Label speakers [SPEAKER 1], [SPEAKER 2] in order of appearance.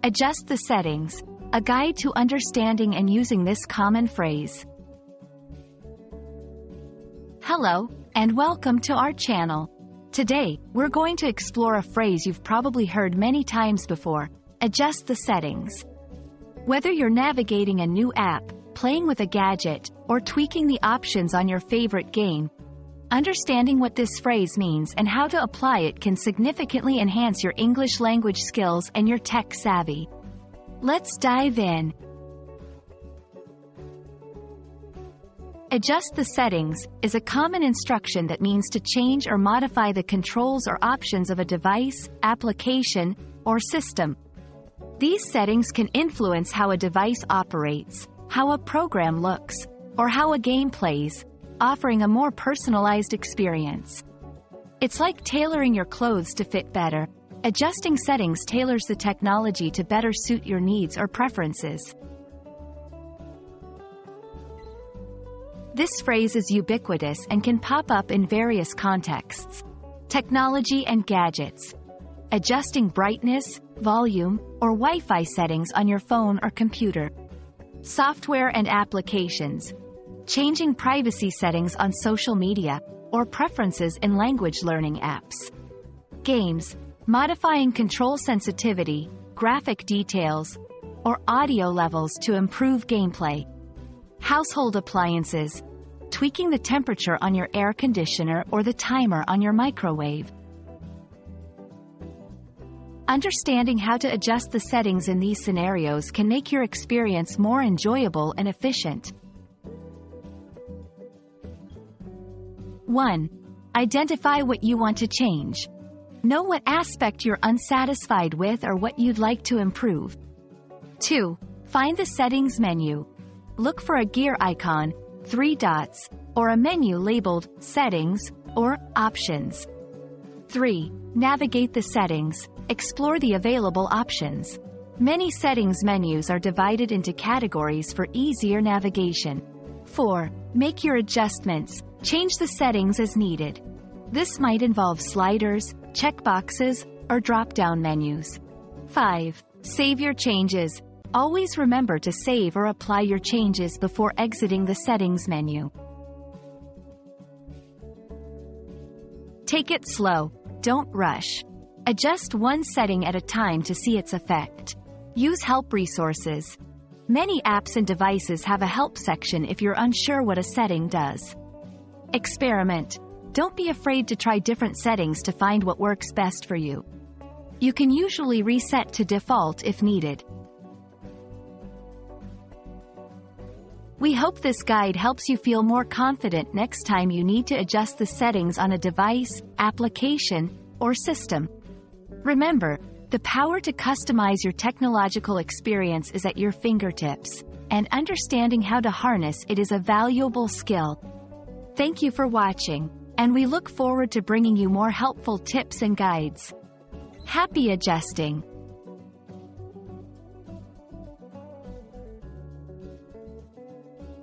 [SPEAKER 1] Adjust the settings. A guide to understanding and using this common phrase. Hello, and welcome to our channel. Today, we're going to explore a phrase you've probably heard many times before: adjust the settings. Whether you're navigating a new app, playing with a gadget, or tweaking the options on your favorite game, understanding what this phrase means and how to apply it can significantly enhance your English language skills and your tech savvy. Let's dive in. Adjust the settings is a common instruction that means to change or modify the controls or options of a device, application, or system. These settings can influence how a device operates, how a program looks, or how a game plays, offering a more personalized experience. It's like tailoring your clothes to fit better. Adjusting settings tailors the technology to better suit your needs or preferences. This phrase is ubiquitous and can pop up in various contexts. Technology and gadgets. Adjusting brightness, volume, or Wi-Fi settings on your phone or computer. Software and applications. Changing privacy settings on social media, or preferences in language learning apps. Games. Modifying control sensitivity, graphic details, or audio levels to improve gameplay. Household appliances. Tweaking the temperature on your air conditioner or the timer on your microwave. Understanding how to adjust the settings in these scenarios can make your experience more enjoyable and efficient. 1. Identify what you want to change. Know what aspect you're unsatisfied with or what you'd like to improve. 2. Find the settings menu. Look for a gear icon, 3 dots, or a menu labeled Settings or Options. 3. Navigate the settings. Explore the available options. Many settings menus are divided into categories for easier navigation. 4. Make your adjustments. Change the settings as needed. This might involve sliders, checkboxes, or drop-down menus. 5. Save your changes. Always remember to save or apply your changes before exiting the settings menu. Take it slow. Don't rush. Adjust one setting at a time to see its effect. Use help resources. Many apps and devices have a help section if you're unsure what a setting does. Experiment. Don't be afraid to try different settings to find what works best for you. You can usually reset to default if needed. We hope this guide helps you feel more confident next time you need to adjust the settings on a device, application, or system. Remember, the power to customize your technological experience is at your fingertips, and understanding how to harness it is a valuable skill. Thank you for watching, and we look forward to bringing you more helpful tips and guides. Happy adjusting!